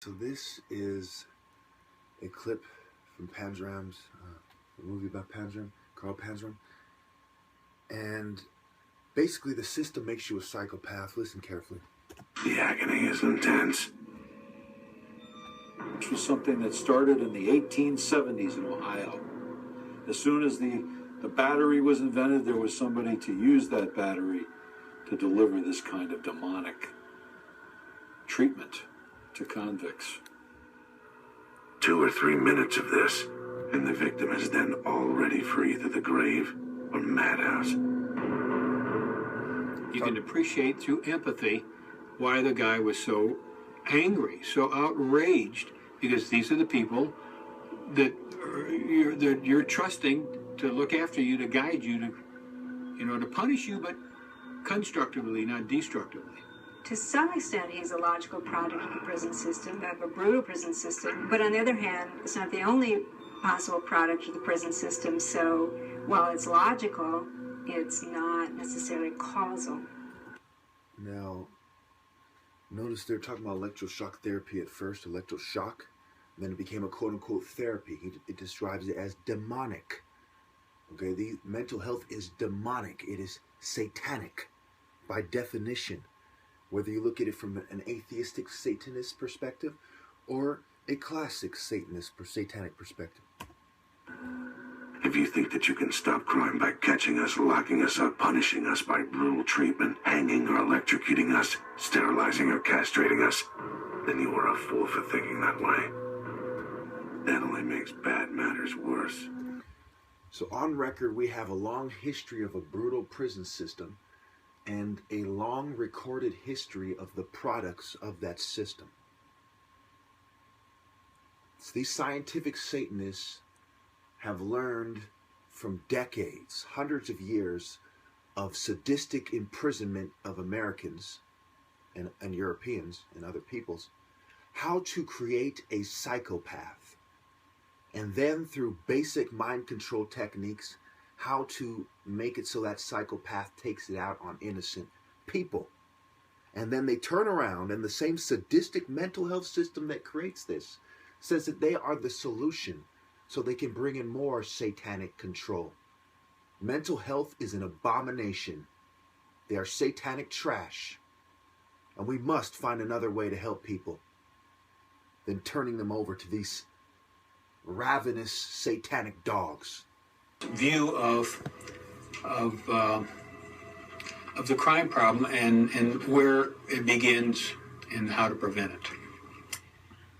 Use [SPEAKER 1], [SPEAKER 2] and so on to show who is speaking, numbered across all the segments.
[SPEAKER 1] So this is a clip from Panzram's a movie about Panzram, Carl Panzram, and basically the system makes you a psychopath. Listen carefully.
[SPEAKER 2] The agony is intense.
[SPEAKER 3] Which was something that started in the 1870s in Ohio. As soon as the battery was invented, there was somebody to use that battery to deliver this kind of demonic treatment to convicts.
[SPEAKER 2] 2 or 3 minutes of this, and the victim is then already for either the grave or madhouse.
[SPEAKER 4] You can appreciate through empathy why the guy was so angry, so outraged, because these are the people that you're trusting to look after you, to guide you, to punish you, but constructively, not destructively.
[SPEAKER 5] To some extent, he's a logical product of the prison system, of a brutal prison system. But on the other hand, it's not the only possible product of the prison system. So while it's logical, it's not necessarily causal.
[SPEAKER 1] Now, notice they're talking about electroshock therapy at first, electroshock. Then it became a quote-unquote therapy. It describes it as demonic. Okay, the mental health is demonic. It is satanic by definition. Whether you look at it from an atheistic Satanist perspective or a classic Satanist satanic perspective.
[SPEAKER 2] If you think that you can stop crime by catching us, locking us up, punishing us by brutal treatment, hanging or electrocuting us, sterilizing or castrating us, then you are a fool for thinking that way. That only makes bad matters worse.
[SPEAKER 1] So on record, we have a long history of a brutal prison system and a long recorded history of the products of that system. So these scientific Satanists have learned from decades, hundreds of years of sadistic imprisonment of Americans and Europeans and other peoples, how to create a psychopath. And then through basic mind control techniques, how to make it so that psychopath takes it out on innocent people. And then they turn around, and the same sadistic mental health system that creates this says that they are the solution so they can bring in more satanic control. Mental health is an abomination. They are satanic trash. And we must find another way to help people than turning them over to these ravenous satanic dogs.
[SPEAKER 4] View of the crime problem and where it begins and how to prevent it.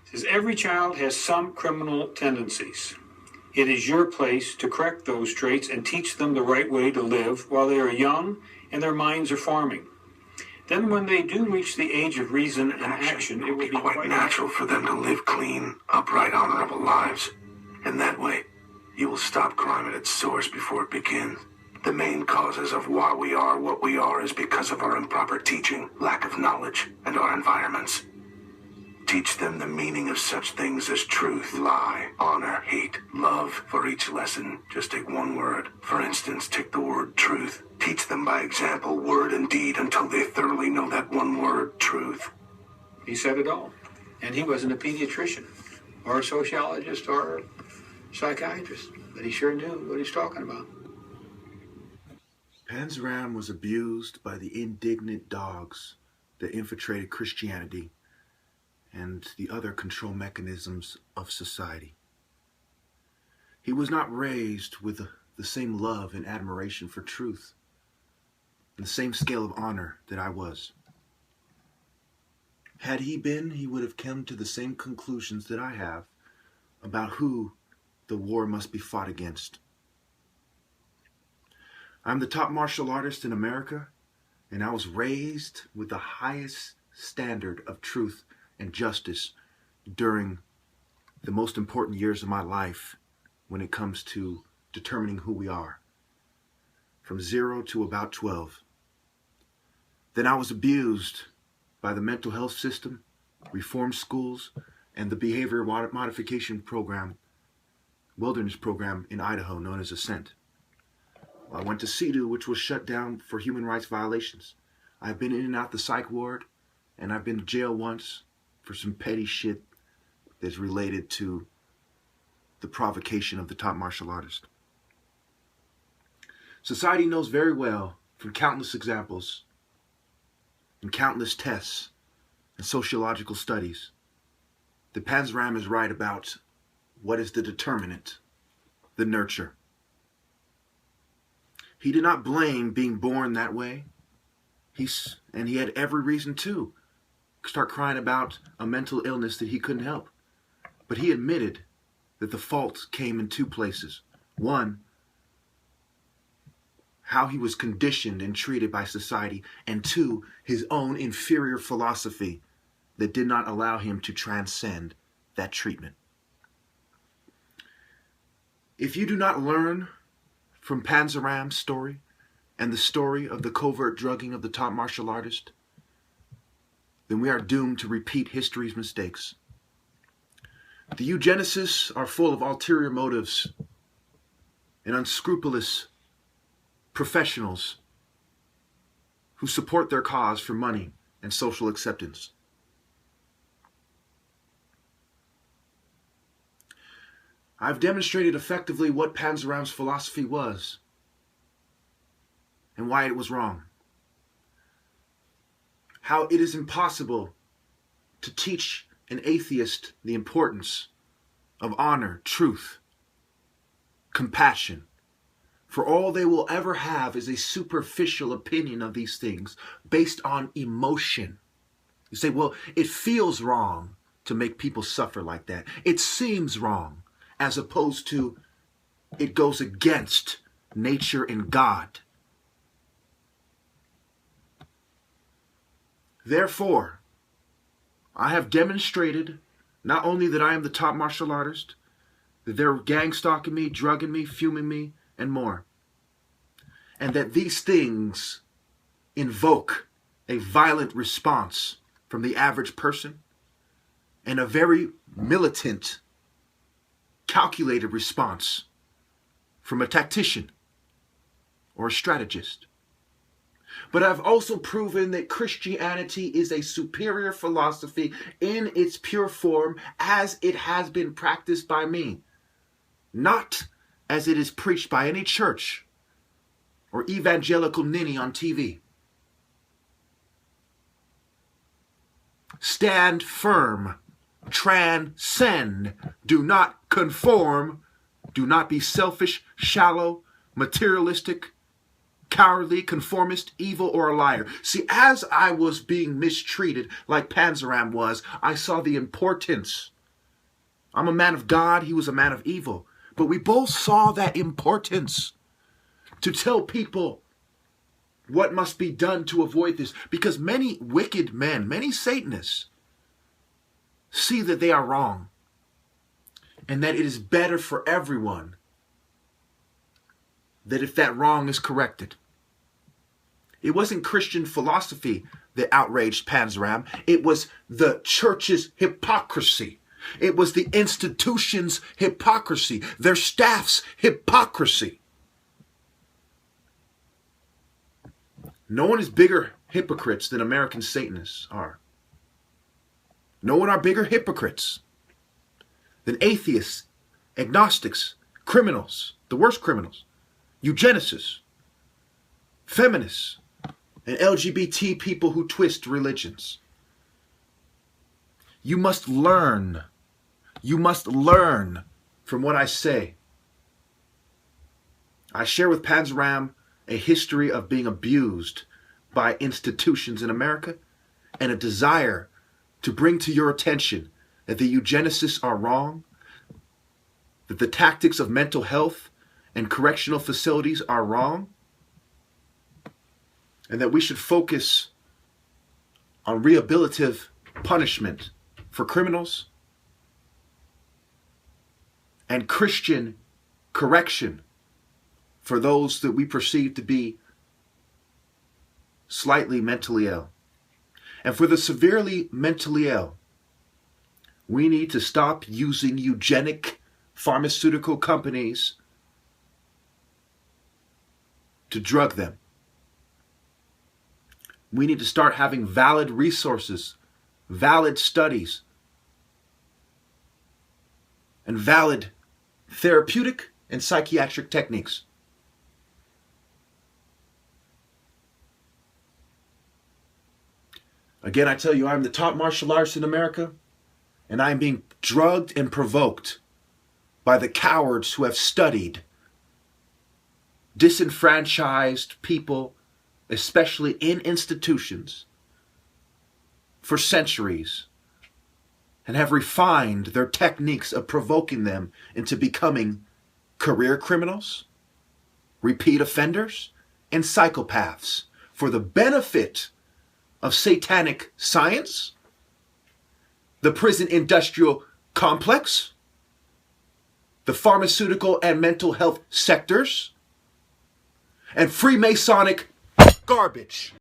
[SPEAKER 4] It says every child has some criminal tendencies. It is your place to correct those traits and teach them the right way to live while they are young and their minds are forming. Then when they do reach the age of reason and action, it will be
[SPEAKER 2] quite natural for them to live clean, upright, honorable lives. And that way, you will stop crime at its source before it begins. The main causes of why we are what we are is because of our improper teaching, lack of knowledge, and our environments. Teach them the meaning of such things as truth, lie, honor, hate, love. For each lesson, just take one word. For instance, take the word truth. Teach them by example, word and deed, until they thoroughly know that one word, truth.
[SPEAKER 4] He said it all. And he wasn't a pediatrician or a sociologist or a psychiatrist, but he sure knew what he's talking about.
[SPEAKER 1] Panzram was abused by the indignant dogs that infiltrated Christianity and the other control mechanisms of society. He was not raised with the same love and admiration for truth and the same scale of honor that I was. Had he been, he would have come to the same conclusions that I have about who the war must be fought against. I'm the top martial artist in America, and I was raised with the highest standard of truth and justice during the most important years of my life when it comes to determining who we are, from 0 to about 12. Then I was abused by the mental health system, reform schools, and the behavior modification program, wilderness program in Idaho known as Ascent. I went to CEDU, which was shut down for human rights violations. I've been in and out the psych ward, and I've been to jail once for some petty shit that's related to the provocation of the top martial artist. Society knows very well from countless examples and countless tests and sociological studies that Panzram is right about what is the determinant, the nurture. He did not blame being born that way. And he had every reason to start crying about a mental illness that he couldn't help. But he admitted that the fault came in two places. One, how he was conditioned and treated by society. And two, his own inferior philosophy that did not allow him to transcend that treatment. If you do not learn from Panzram's story and the story of the covert drugging of the top martial artist, then we are doomed to repeat history's mistakes. The eugenicists are full of ulterior motives and unscrupulous professionals who support their cause for money and social acceptance. I've demonstrated effectively what Panzram's philosophy was and why it was wrong. How it is impossible to teach an atheist the importance of honor, truth, compassion. For all they will ever have is a superficial opinion of these things based on emotion. You say, well, it feels wrong to make people suffer like that. It seems wrong, as opposed to it goes against nature and God. Therefore, I have demonstrated not only that I am the top martial artist, that they're gang stalking me, drugging me, fuming me, and more. And that these things invoke a violent response from the average person and a very militant, calculated response from a tactician or a strategist. But I've also proven that Christianity is a superior philosophy in its pure form as it has been practiced by me, not as it is preached by any church or evangelical ninny on TV. Stand firm, transcend, do not conform, do not be selfish, shallow, materialistic, cowardly, conformist, evil, or a liar. See, as I was being mistreated like Panzram was, I saw the importance. I'm a man of God, he was a man of evil. But we both saw that importance to tell people what must be done to avoid this. Because many wicked men, many Satanists, see that they are wrong and that it is better for everyone that if that wrong is corrected. It wasn't Christian philosophy that outraged Panzram. It was the church's hypocrisy. It was the institution's hypocrisy, their staff's hypocrisy. No one is bigger hypocrites than American Satanists are. No one are bigger hypocrites than atheists, agnostics, criminals, the worst criminals, eugenicists, feminists, and LGBT people who twist religions. You must learn. You must learn from what I say. I share with Panzram a history of being abused by institutions in America and a desire to bring to your attention that the eugenicists are wrong, that the tactics of mental health and correctional facilities are wrong, and that we should focus on rehabilitative punishment for criminals and Christian correction for those that we perceive to be slightly mentally ill. And for the severely mentally ill, we need to stop using eugenic pharmaceutical companies to drug them. We need to start having valid resources, valid studies and valid therapeutic and psychiatric techniques. Again, I tell you, I'm the top martial artist in America, and I'm being drugged and provoked by the cowards who have studied disenfranchised people, especially in institutions, for centuries, and have refined their techniques of provoking them into becoming career criminals, repeat offenders, and psychopaths for the benefit of satanic science, the prison industrial complex, the pharmaceutical and mental health sectors, and Freemasonic garbage.